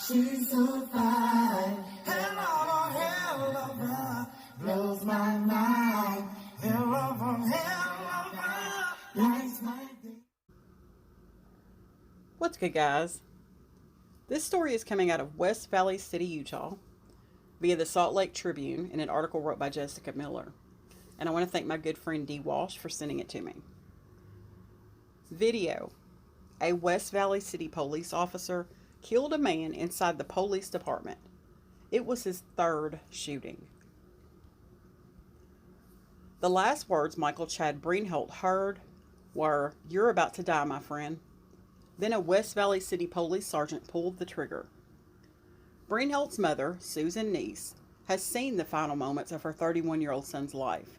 She's so fine. Hell of a hell of a blows my mind. Hell of a lights my day. What's good, guys? This story is coming out of West Valley City, Utah, via the Salt Lake Tribune in an article wrote by Jessica Miller. And I want to thank my good friend Dee Walsh for sending it to me. Video. A West Valley City police officer killed a man inside the police department. It was his third shooting. The last words Michael Chad Breinholt heard were, "You're about to die, my friend." Then a West Valley City police sergeant pulled the trigger. Breinholt's mother, Susan Neese, has seen the final moments of her 31-year-old son's life.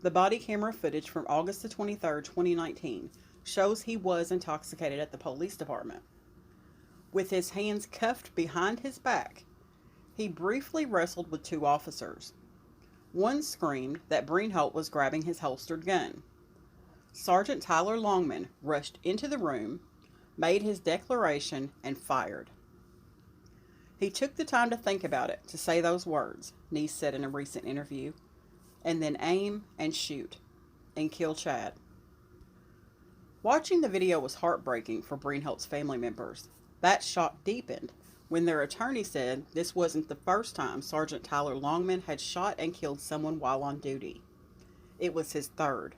The body camera footage from August the 23rd, 2019 shows he was intoxicated at the police department. With his hands cuffed behind his back, he briefly wrestled with two officers. One screamed that Breinholt was grabbing his holstered gun. Sergeant Tyler Longman rushed into the room, made his declaration, and fired. He took the time to think about it, to say those words, Neese said in a recent interview, and then aim and shoot and kill Chad. Watching the video was heartbreaking for Breinholt's family members. That shock deepened when their attorney said this wasn't the first time Sergeant Tyler Longman had shot and killed someone while on duty. It was his third.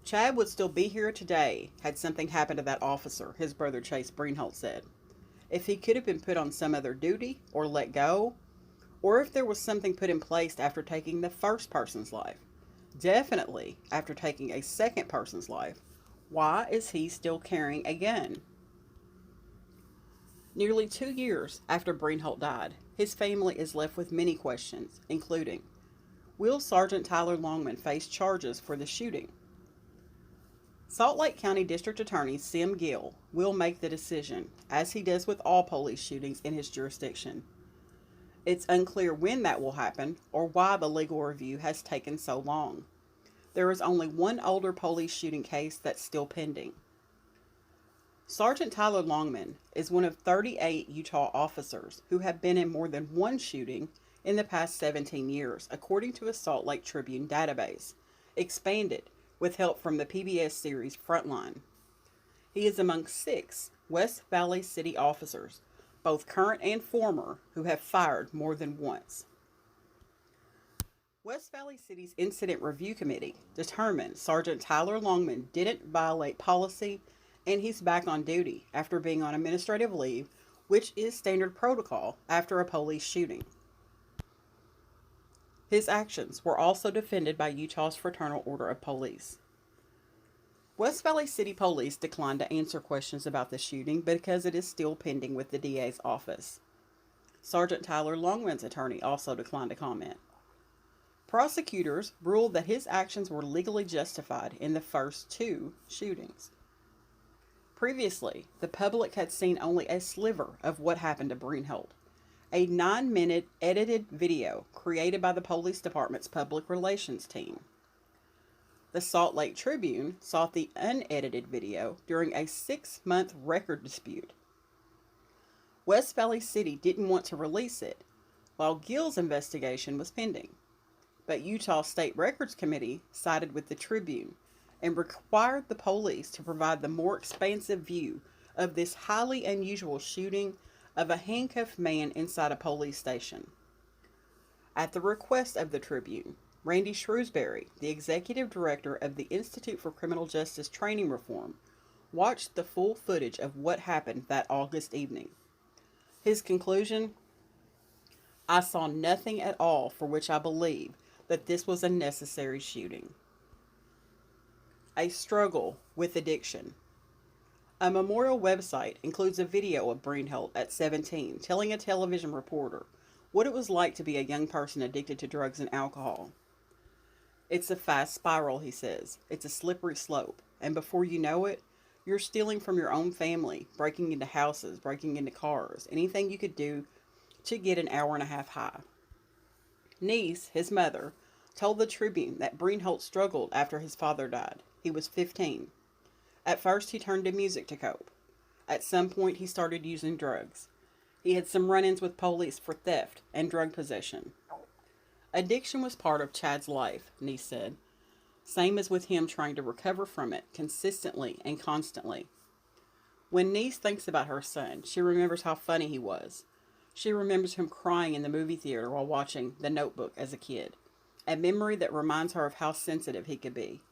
Chad would still be here today had something happened to that officer, his brother Chase Breinholt said. If he could have been put on some other duty or let go, or if there was something put in place after taking the first person's life. Definitely after taking a second person's life. Why is he still carrying a gun? Nearly 2 years after Breinholt died, his family is left with many questions, including, will Sergeant Tyler Longman face charges for the shooting? Salt Lake County District Attorney Sim Gill will make the decision, as he does with all police shootings in his jurisdiction. It's unclear when that will happen or why the legal review has taken so long. There is only one older police shooting case that's still pending. Sergeant Tyler Longman is one of 38 Utah officers who have been in more than one shooting in the past 17 years, according to a Salt Lake Tribune database, expanded with help from the PBS series Frontline. He is among 6 West Valley City officers, both current and former, who have fired more than once. West Valley City's Incident Review Committee determined Sergeant Tyler Longman didn't violate policy and he's back on duty after being on administrative leave, which is standard protocol after a police shooting. His actions were also defended by Utah's Fraternal Order of Police. West Valley City Police declined to answer questions about the shooting because it is still pending with the DA's office. Sergeant Tyler Longman's attorney also declined to comment. Prosecutors ruled that his actions were legally justified in the first 2 shootings. Previously, the public had seen only a sliver of what happened to Breinholt. A 9-minute edited video created by the police department's public relations team. The Salt Lake Tribune sought the unedited video during a 6-month record dispute. West Valley City didn't want to release it, while Gill's investigation was pending. But Utah State Records Committee sided with the Tribune and required the police to provide the more expansive view of this highly unusual shooting of a handcuffed man inside a police station. At the request of the Tribune, Randy Shrewsbury, the executive director of the Institute for Criminal Justice Training Reform, watched the full footage of what happened that August evening. His conclusion: I saw nothing at all for which I believe that this was a necessary shooting. A struggle with addiction. A memorial website includes a video of Breinholt at 17 telling a television reporter what it was like to be a young person addicted to drugs and alcohol. It's a fast spiral, he says. It's a slippery slope, and before you know it, you're stealing from your own family, breaking into houses, breaking into cars, anything you could do to get an hour-and-a-half high. Neese, his mother, told the Tribune that Breinholt struggled after his father died. He was 15. At first, he turned to music to cope. At some point, he started using drugs. He had some run-ins with police for theft and drug possession. Addiction was part of Chad's life, Neese said. Same as with him trying to recover from it consistently and constantly. When Neese thinks about her son, she remembers how funny he was. She remembers him crying in the movie theater while watching The Notebook as a kid, a memory that reminds her of how sensitive he could be.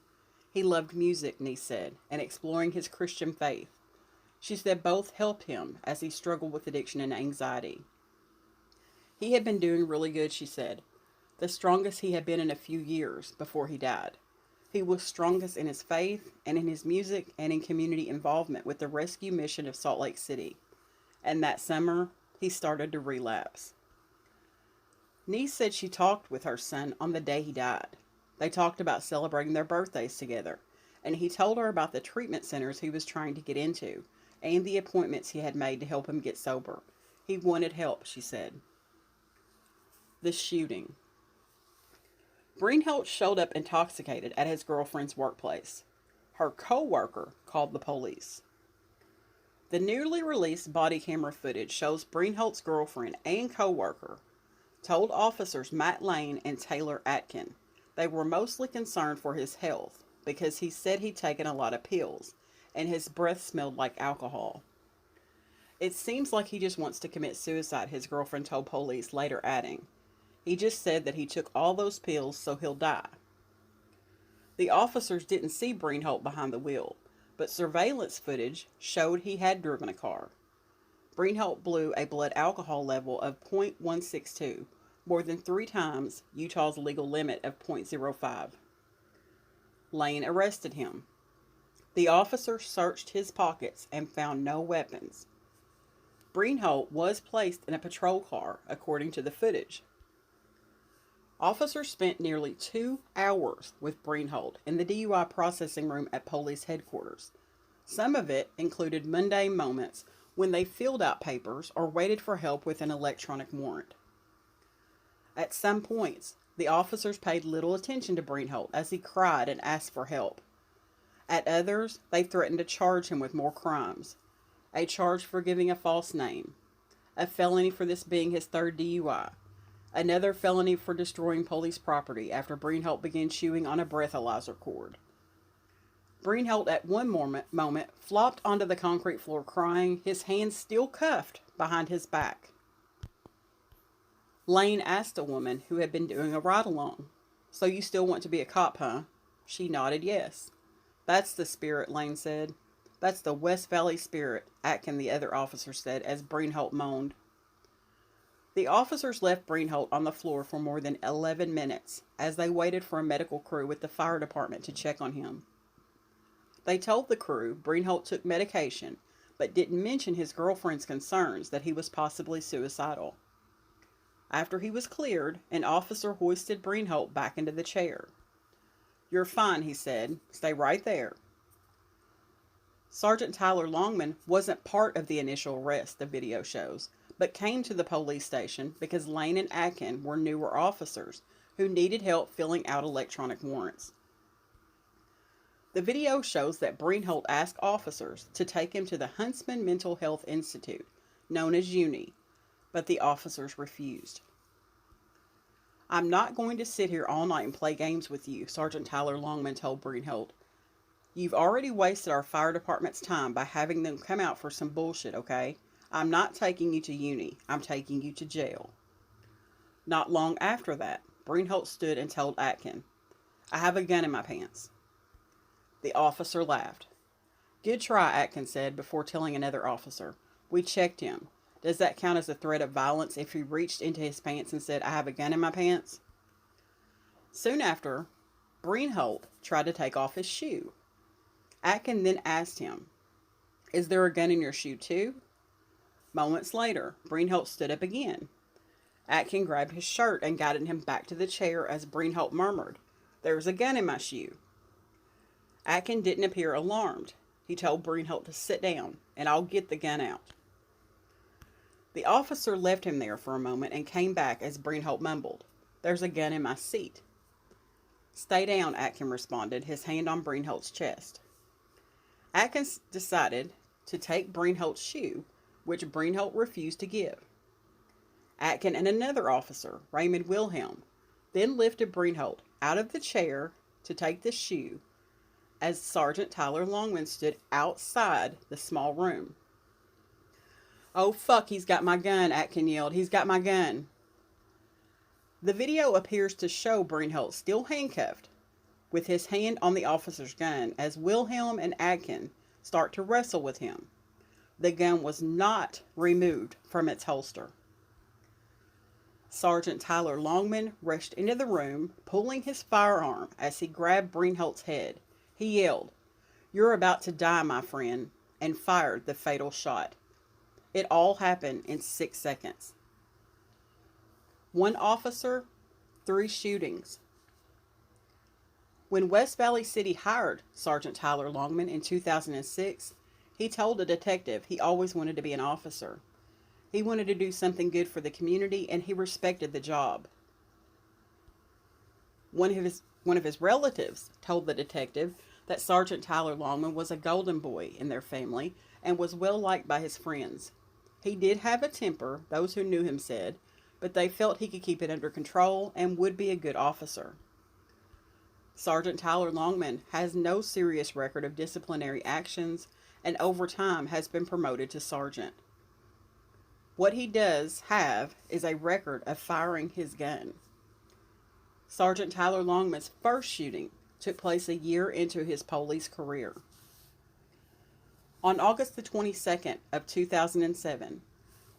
He loved music, Neese said, and exploring his Christian faith. She said both helped him as he struggled with addiction and anxiety. He had been doing really good, she said, the strongest he had been in a few years before he died. He was strongest in his faith and in his music and in community involvement with the rescue mission of Salt Lake City. And that summer, he started to relapse. Neese said she talked with her son on the day he died. They talked about celebrating their birthdays together, and he told her about the treatment centers he was trying to get into and the appointments he had made to help him get sober. He wanted help, she said. The shooting. Breinholt showed up intoxicated at his girlfriend's workplace. Her co-worker called the police. The newly released body camera footage shows Breinholt's girlfriend and co-worker told officers Matt Lane and Taylor Atkin they were mostly concerned for his health because he said he'd taken a lot of pills and his breath smelled like alcohol. It seems like he just wants to commit suicide, his girlfriend told police, later adding, he just said that he took all those pills so he'll die. The officers didn't see Breinholt behind the wheel, but surveillance footage showed he had driven a car. Breinholt blew a blood alcohol level of .162, more than 3 times Utah's legal limit of .05. Lane arrested him. The officer searched his pockets and found no weapons. Breinholt was placed in a patrol car, according to the footage. Officers spent nearly 2 hours with Breinholt in the DUI processing room at police headquarters. Some of it included mundane moments when they filled out papers or waited for help with an electronic warrant. At some points, the officers paid little attention to Breinholt as he cried and asked for help. At others, they threatened to charge him with more crimes. A charge for giving a false name, a felony for this being his 3rd DUI, another felony for destroying police property after Breinholt began chewing on a breathalyzer cord. Breinholt at one moment flopped onto the concrete floor crying, his hands still cuffed behind his back. Lane asked a woman who had been doing a ride-along, "So you still want to be a cop, huh?" She nodded yes. "That's the spirit," Lane said. "That's the West Valley spirit," Atkin, the other officer, said as Breinholt moaned. The officers left Breinholt on the floor for more than 11 minutes as they waited for a medical crew with the fire department to check on him. They told the crew Breinholt took medication, but didn't mention his girlfriend's concerns that he was possibly suicidal. After he was cleared, an officer hoisted Breinholt back into the chair. "You're fine," he said. "Stay right there." Sergeant Tyler Longman wasn't part of the initial arrest, the video shows, but came to the police station because Lane and Atkin were newer officers who needed help filling out electronic warrants. The video shows that Breinholt asked officers to take him to the Huntsman Mental Health Institute, known as UNI, but the officers refused. "I'm not going to sit here all night and play games with you," Sergeant Tyler Longman told Breinholt. "You've already wasted our fire department's time by having them come out for some bullshit, okay? I'm not taking you to UNI. I'm taking you to jail." Not long after that, Breinholt stood and told Atkin, "I have a gun in my pants." The officer laughed. "Good try," Atkin said before telling another officer. "We checked him. Does that count as a threat of violence if he reached into his pants and said, 'I have a gun in my pants'?" Soon after, Breinholt tried to take off his shoe. Atkin then asked him, "Is there a gun in your shoe too?" Moments later, Breinholt stood up again. Atkin grabbed his shirt and guided him back to the chair as Breinholt murmured, "There's a gun in my shoe." Atkin didn't appear alarmed. He told Breinholt to sit down, and "I'll get the gun out." The officer left him there for a moment and came back as Breinholt mumbled, "There's a gun in my seat." "Stay down," Atkin responded, his hand on Breinholt's chest. Atkins decided to take Breinholt's shoe, which Breinholt refused to give. Atkin and another officer, Raymond Wilhelm, then lifted Breinholt out of the chair to take the shoe as Sergeant Tyler Longman stood outside the small room. "Oh fuck, he's got my gun," Atkin yelled. "He's got my gun." The video appears to show Breinholt still handcuffed, with his hand on the officer's gun, as Wilhelm and Atkin start to wrestle with him. The gun was not removed from its holster. Sergeant Tyler Longman rushed into the room, pulling his firearm as he grabbed Breinholt's head. He yelled, "You're about to die, my friend," and fired the fatal shot. It all happened in 6 seconds. One officer, 3 shootings. When West Valley City hired Sergeant Tyler Longman in 2006, he told a detective he always wanted to be an officer. He wanted to do something good for the community, and he respected the job. One of his relatives told the detective that Sergeant Tyler Longman was a golden boy in their family and was well liked by his friends. He did have a temper, those who knew him said, but they felt he could keep it under control and would be a good officer. Sergeant Tyler Longman has no serious record of disciplinary actions and over time has been promoted to sergeant. What he does have is a record of firing his gun. Sergeant Tyler Longman's first shooting took place a year into his police career. On August the 22nd of 2007,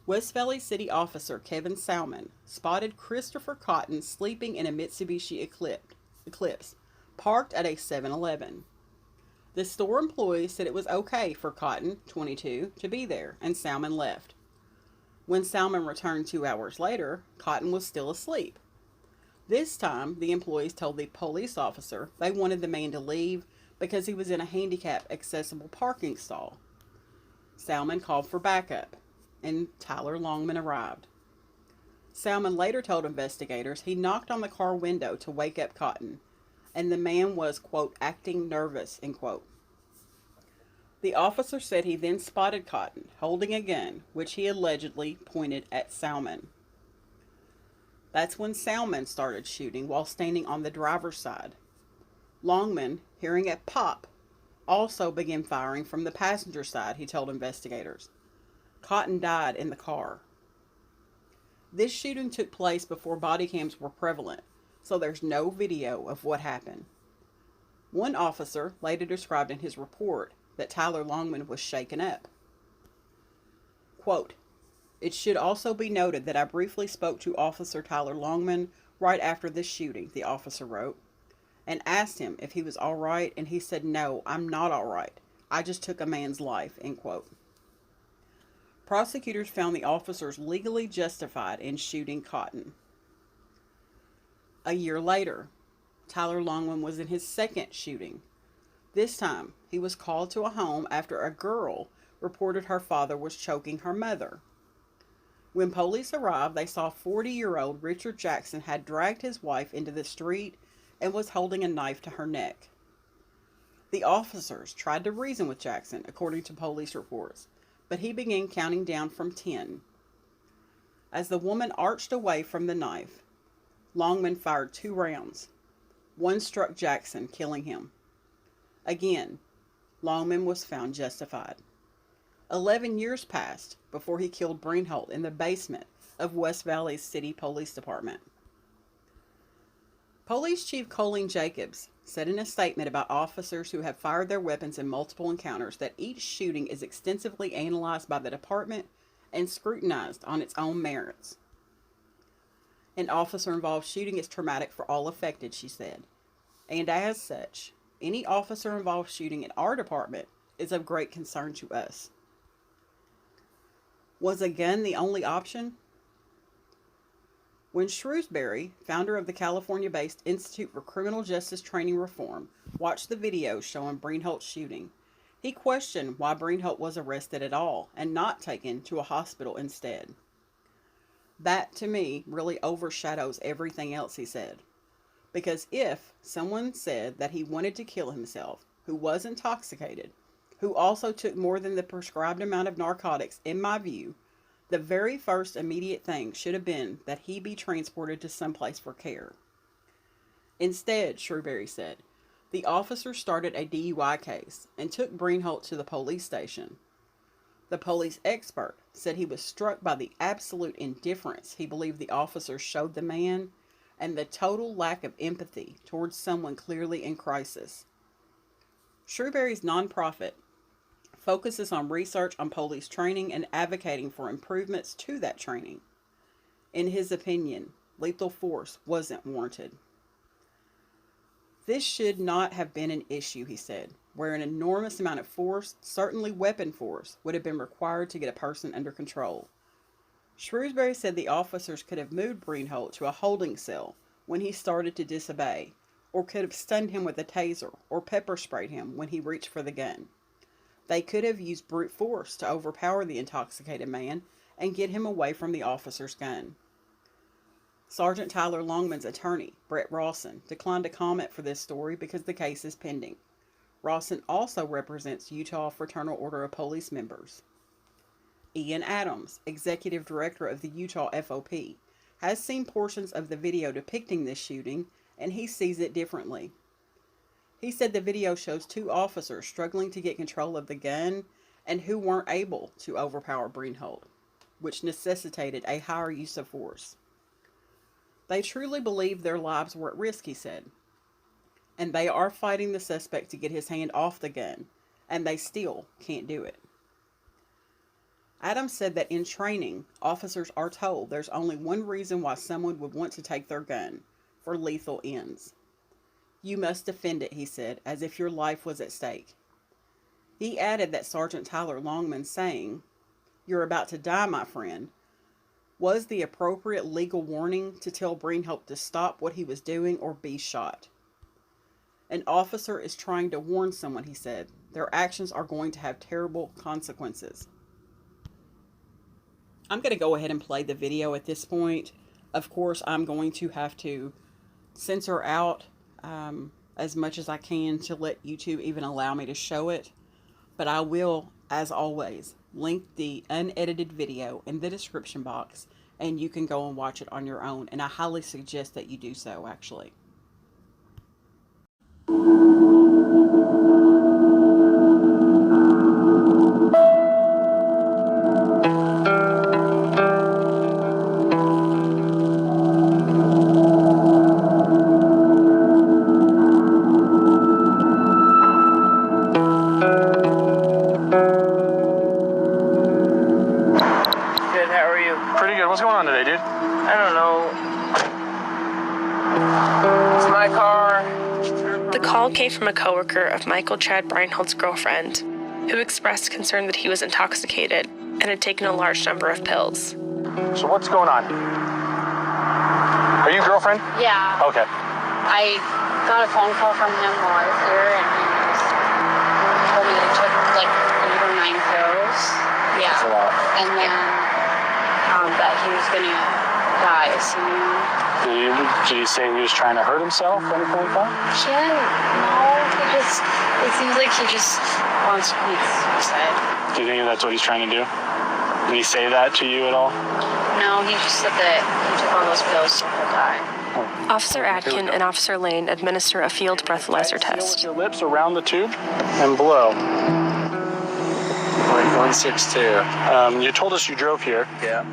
West Valley City officer Kevin Salmon spotted Christopher Cotton sleeping in a Mitsubishi Eclipse parked at a 7-Eleven. The store employee said it was okay for Cotton, 22, to be there, and Salmon left. When Salmon returned 2 hours later, Cotton was still asleep. This time, the employees told the police officer they wanted the man to leave because he was in a handicap-accessible parking stall. Salmon called for backup, and Tyler Longman arrived. Salmon later told investigators he knocked on the car window to wake up Cotton, and the man was, quote, acting nervous, end quote. The officer said he then spotted Cotton holding a gun, which he allegedly pointed at Salmon. That's when Salmon started shooting while standing on the driver's side. Longman, hearing a pop, also began firing from the passenger side, he told investigators. Cotton died in the car. This shooting took place before body cams were prevalent, so there's no video of what happened. One officer later described in his report that Tyler Longman was shaken up. Quote, "It should also be noted that I briefly spoke to Officer Tyler Longman right after this shooting," the officer wrote, and asked him if he was all right, and he said, "No, I'm not all right. I just took a man's life," end quote. Prosecutors found the officers legally justified in shooting Cotton. A year later, Tyler Longman was in his second shooting. This time, he was called to a home after a girl reported her father was choking her mother. When police arrived, they saw 40-year-old Richard Jackson had dragged his wife into the street and was holding a knife to her neck. The officers tried to reason with Jackson, according to police reports, but he began counting down from 10. As the woman arched away from the knife, Longman fired 2 rounds. One struck Jackson, killing him. Again, Longman was found justified. 11 years passed before he killed Breinholt in the basement of West Valley's City Police Department. Police Chief Colleen Jacobs said in a statement about officers who have fired their weapons in multiple encounters that each shooting is extensively analyzed by the department and scrutinized on its own merits. An officer-involved shooting is traumatic for all affected, she said, and as such, any officer-involved shooting in our department is of great concern to us. Was a gun the only option? When Shrewsbury, founder of the California-based Institute for Criminal Justice Training Reform, watched the video showing Breinholt's shooting, he questioned why Breinholt was arrested at all and not taken to a hospital instead. That, to me, really overshadows everything else he said. Because if someone said that he wanted to kill himself, who was intoxicated, who also took more than the prescribed amount of narcotics, in my view, the very first immediate thing should have been that he be transported to someplace for care. Instead, Shrewberry said, the officer started a DUI case and took Breinholt to the police station. The police expert said he was struck by the absolute indifference he believed the officers showed the man and the total lack of empathy towards someone clearly in crisis. Shrewberry's nonprofit focuses on research on police training and advocating for improvements to that training. In his opinion, lethal force wasn't warranted. This should not have been an issue, he said, where an enormous amount of force, certainly weapon force, would have been required to get a person under control. Shrewsbury said the officers could have moved Breinholt to a holding cell when he started to disobey, or could have stunned him with a taser or pepper sprayed him when he reached for the gun. They could have used brute force to overpower the intoxicated man and get him away from the officer's gun. Sergeant Tyler Longman's attorney, Brett Rawson, declined to comment for this story because the case is pending. Rawson also represents Utah Fraternal Order of Police members. Ian Adams, executive director of the Utah FOP, has seen portions of the video depicting this shooting, and he sees it differently. He said the video shows two officers struggling to get control of the gun and who weren't able to overpower Breinholt, which necessitated a higher use of force. They truly believe their lives were at risk, he said, and they are fighting the suspect to get his hand off the gun, and they still can't do it. Adams said that in training, officers are told there's only one reason why someone would want to take their gun, for lethal ends. You must defend it, he said, as if your life was at stake. He added that Sergeant Tyler Longman saying, "You're about to die, my friend," was the appropriate legal warning to tell Breinholt to stop what he was doing or be shot. An officer is trying to warn someone, he said. Their actions are going to have terrible consequences. I'm going to go ahead and play the video at this point. Of course, I'm going to have to censor out as much as I can to let YouTube even allow me to show it. But I will, as always, link the unedited video in the description box, and you can go and watch it on your own. And I highly suggest that you do so, actually. What's going on today, dude? I don't know. It's my car. The call came from a coworker of Michael Chad Breinholt's girlfriend, who expressed concern that he was intoxicated and had taken a large number of pills. So what's going on? Are you girlfriend? Yeah. Okay. I got a phone call from him while I was here, and he told me he took like 8 or 9 pills. Yeah. That's a lot. And then that he was gonna die soon. Did he say he was trying to hurt himself or anything like that? It seems like he just wants to commit suicide. Do you think that's what he's trying to do? Did he say that to you at all? No, he just said that he took all those pills so he'll die. Officer Atkin and Officer Lane administer a field breathalyzer test. Your lips around the tube and blow. Like 162. You told us you drove here. Yeah.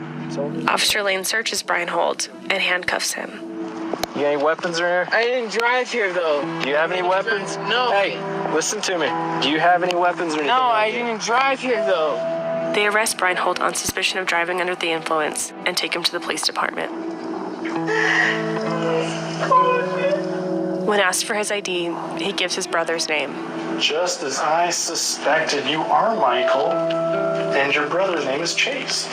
Officer Lane searches Breinholt and handcuffs him. You got any weapons in here? I didn't drive here though. Do you have any weapons? No. Hey, listen to me. Do you have any weapons or anything? No, I didn't drive here though. They arrest Breinholt on suspicion of driving under the influence and take him to the police department. When asked for his ID, he gives his brother's name. Just as I suspected, you are Michael, and your brother's name is Chase.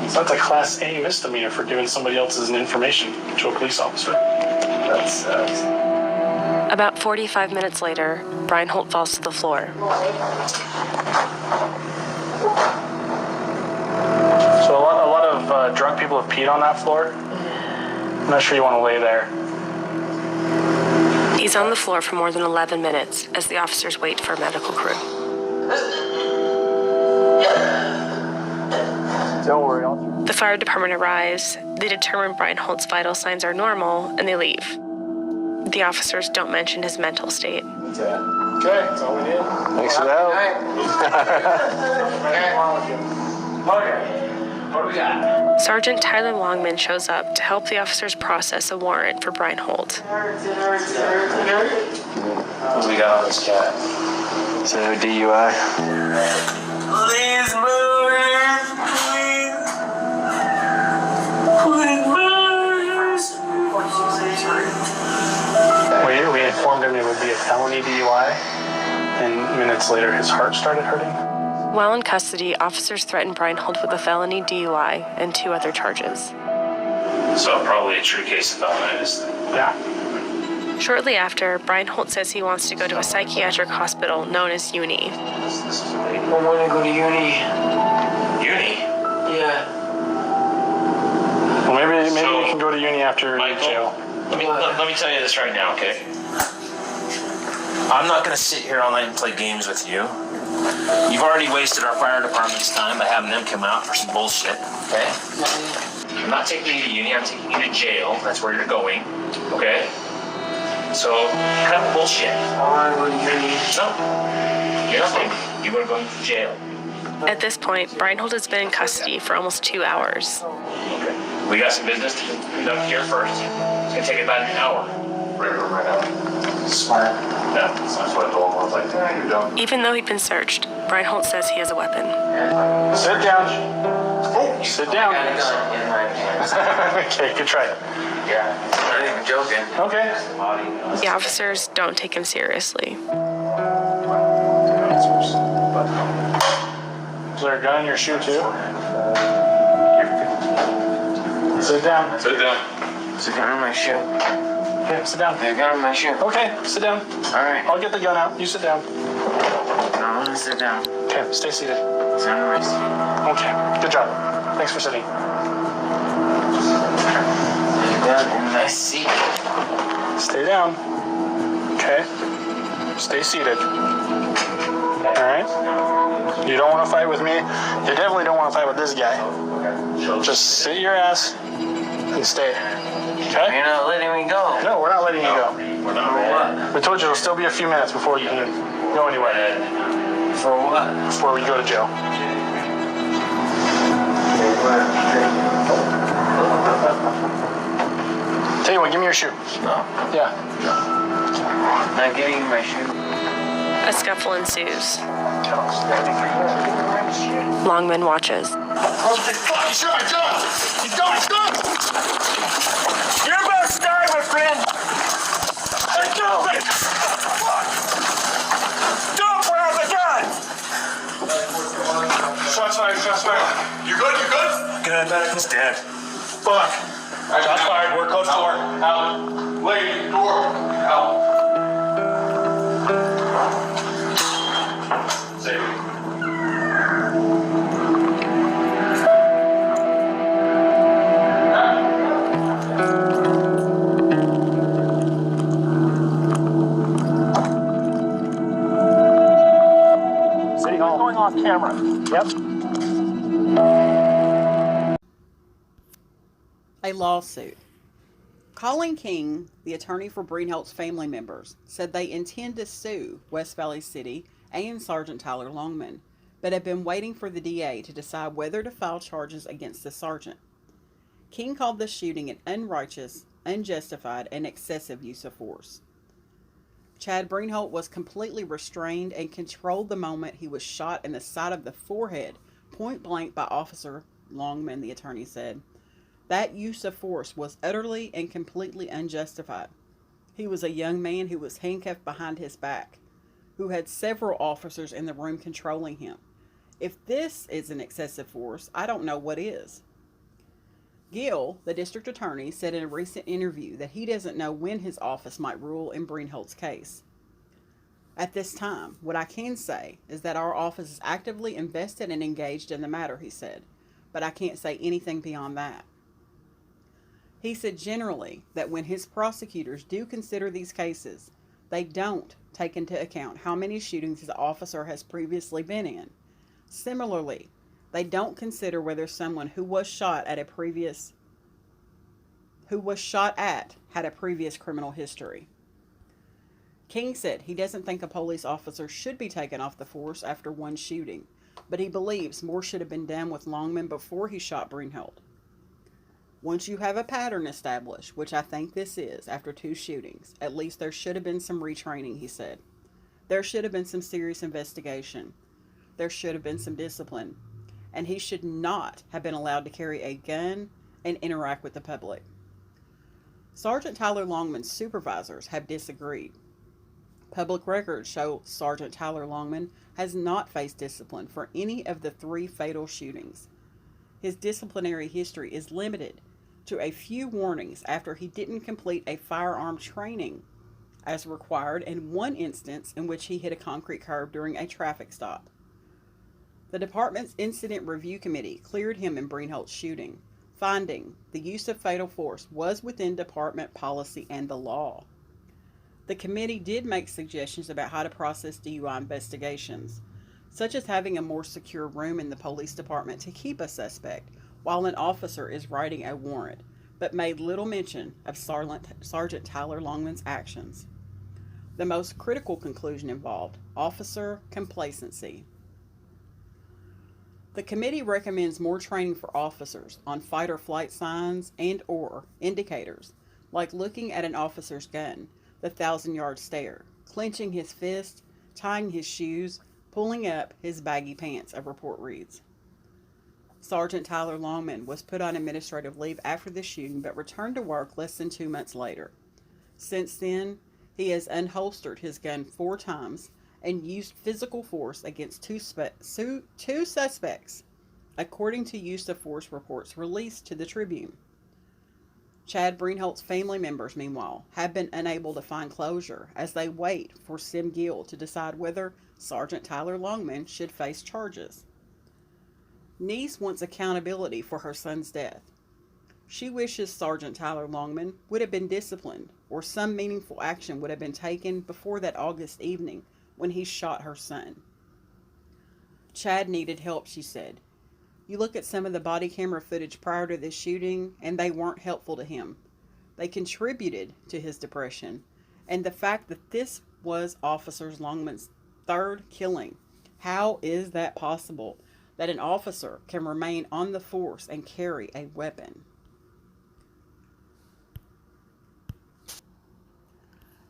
So that's a Class A misdemeanor for giving somebody else's information to a police officer. That sucks. About 45 minutes later, Breinholt falls to the floor. So a lot of drunk people have peed on that floor. I'm not sure you want to lay there. He's on the floor for more than 11 minutes as the officers wait for a medical crew. Don't worry, The fire department arrives. They determine Breinholt's vital signs are normal, and they leave. The officers don't mention his mental state. That's it. Okay, that's all we need. Thanks for the help. Okay. What do we got? Sergeant Tyler Longman shows up to help the officers process a warrant for Breinholt. What do we got on this cat? So, DUI. Please move it, please. Please move. We informed him it would be a felony DUI, and minutes later his heart started hurting. While in custody, officers threatened Breinholt with a felony DUI and 2 other charges. So probably a true case of felonitis. Yeah. Shortly after, Breinholt says he wants to go to a psychiatric hospital known as Uni. I want to go to uni. Uni? Yeah. Well, maybe So, you can go to uni after Michael, jail. let me tell you this right now, okay? I'm not going to sit here all night and play games with you. You've already wasted our fire department's time by having them come out for some bullshit, okay? I'm not taking you to uni, I'm taking you to jail. That's where you're going, okay? So, cut the bullshit. I want to go to uni. No, you're not going. You are going to jail. At this point, Breinholt has been in custody for almost 2 hours. Okay. We got some business to conduct here first. It's going to take about an hour. Right out. Smart. Yeah, that's what I told him. I was like, yeah, you're done. Even though he'd been searched, Breinholt says he has a weapon. Sit down. Oh, sit down. I got a gun in my hands. Okay, good try. Yeah. I'm not even joking. Okay. The officers don't take him seriously. Is there a gun in your shoe too? Sit down. Sit down. There's a gun in my shoe. Okay, sit down. There's a gun in my shoe. Okay, sit down. Alright. I'll get the gun out. You sit down. I want to sit down. Okay, stay seated. It's on my seat. Okay, good job. Thanks for sitting. There's a gun in my seat. Stay down. Okay. Stay seated. Alright? You don't want to fight with me. You definitely don't want to fight with this guy. Just sit your ass and stay. Okay? You're not letting me go. No, we're not letting you go. We're not. We told you it'll still be a few minutes before you can go anywhere. For what? Before we go to jail. Tell you what, give me your shoe. No. Yeah. Not giving you my shoe. A scuffle ensues. Longman watches. He's done. You're about to die, my friend. Let go of it. Don't grab the gun. Shots fired. You good? Good, medic's dead. Fuck. Shots fired. We're code 4. Out. Lady, door. Out. Save me. City Hall. Going off camera. Yep. A lawsuit. Colin King, the attorney for Breinholt's family members, said they intend to sue West Valley City and Sergeant Tyler Longman, but have been waiting for the DA to decide whether to file charges against the sergeant. King called the shooting an unrighteous, unjustified, and excessive use of force. Chad Breinholt was completely restrained and controlled the moment he was shot in the side of the forehead, point blank by Officer Longman, the attorney said. That use of force was utterly and completely unjustified. He was a young man who was handcuffed behind his back, who had several officers in the room controlling him. If this is an excessive force, I don't know what is. Gill, the district attorney, said in a recent interview that he doesn't know when his office might rule in Breinholt's case. At this time, what I can say is that our office is actively invested and engaged in the matter, he said, but I can't say anything beyond that. He said generally that when his prosecutors do consider these cases, they don't take into account how many shootings his officer has previously been in. Similarly, They don't consider whether someone who was shot at had a previous criminal history. King said he doesn't think a police officer should be taken off the force after one shooting, but he believes more should have been done with Longman before he shot Breinholt. Once you have a pattern established, which I think this is after 2 shootings, at least there should have been some retraining, he said. There should have been some serious investigation. There should have been some discipline. And he should not have been allowed to carry a gun and interact with the public. Sergeant Tyler Longman's supervisors have disagreed. Public records show Sergeant Tyler Longman has not faced discipline for any of the 3 fatal shootings. His disciplinary history is limited to a few warnings after he didn't complete a firearm training as required in one instance in which he hit a concrete curb during a traffic stop. The department's Incident Review Committee cleared him in Breinholt's shooting, finding the use of fatal force was within department policy and the law. The committee did make suggestions about how to process DUI investigations, such as having a more secure room in the police department to keep a suspect while an officer is writing a warrant, but made little mention of Sergeant Tyler Longman's actions. The most critical conclusion involved officer complacency. The committee recommends more training for officers on fight or flight signs and or indicators, like looking at an officer's gun, the 1,000-yard stare, clenching his fist, tying his shoes, pulling up his baggy pants, a report reads. Sergeant Tyler Longman was put on administrative leave after the shooting but returned to work less than 2 months later. Since then, he has unholstered his gun 4 times and used physical force against two suspects, according to use of force reports released to the Tribune. Chad Breinholt's family members, meanwhile, have been unable to find closure as they wait for Sim Gill to decide whether Sergeant Tyler Longman should face charges. Neese wants accountability for her son's death. She wishes Sergeant Tyler Longman would have been disciplined or some meaningful action would have been taken before that August evening when he shot her son. Chad needed help, she said. You look at some of the body camera footage prior to this shooting, and they weren't helpful to him. They contributed to his depression, and the fact that this was Officer Longman's 3rd killing. How is that possible, that an officer can remain on the force and carry a weapon?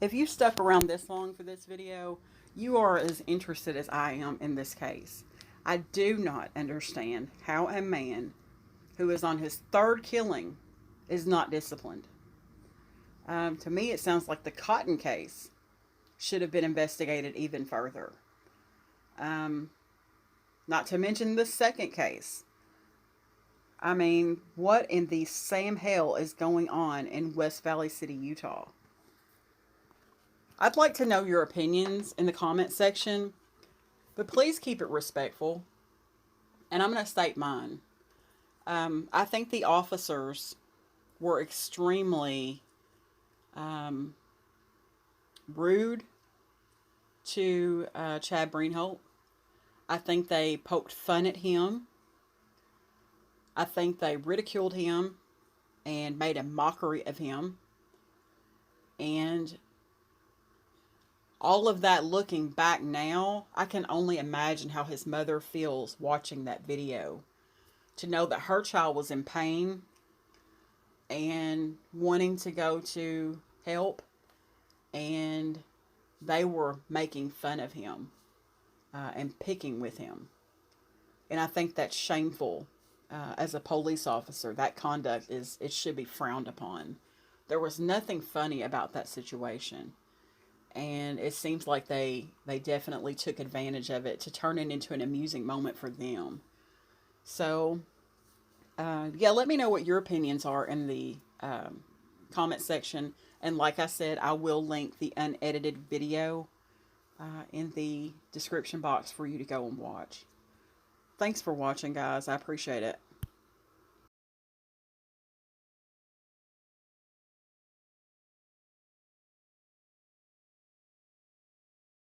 If you stuck around this long for this video, you are as interested as I am in this case. I do not understand how a man who is on his 3rd killing is not disciplined. To me, it sounds like the Cotton case should have been investigated even further. Not to mention the 2nd case. I mean, what in the Sam hell is going on in West Valley City, Utah? I'd like to know your opinions in the comment section, but please keep it respectful. And I'm going to state mine. I think the officers were extremely rude to Chad Breinholt. I think they poked fun at him. I think they ridiculed him and made a mockery of him. And all of that looking back now, I can only imagine how his mother feels watching that video. To know that her child was in pain and wanting to go to help, and they were making fun of him and picking with him. And I think that's shameful as a police officer. That conduct it should be frowned upon. There was nothing funny about that situation. And it seems like they definitely took advantage of it to turn it into an amusing moment for them. So, yeah, let me know what your opinions are in the comment section. And like I said, I will link the unedited video in the description box for you to go and watch. Thanks for watching, guys. I appreciate it.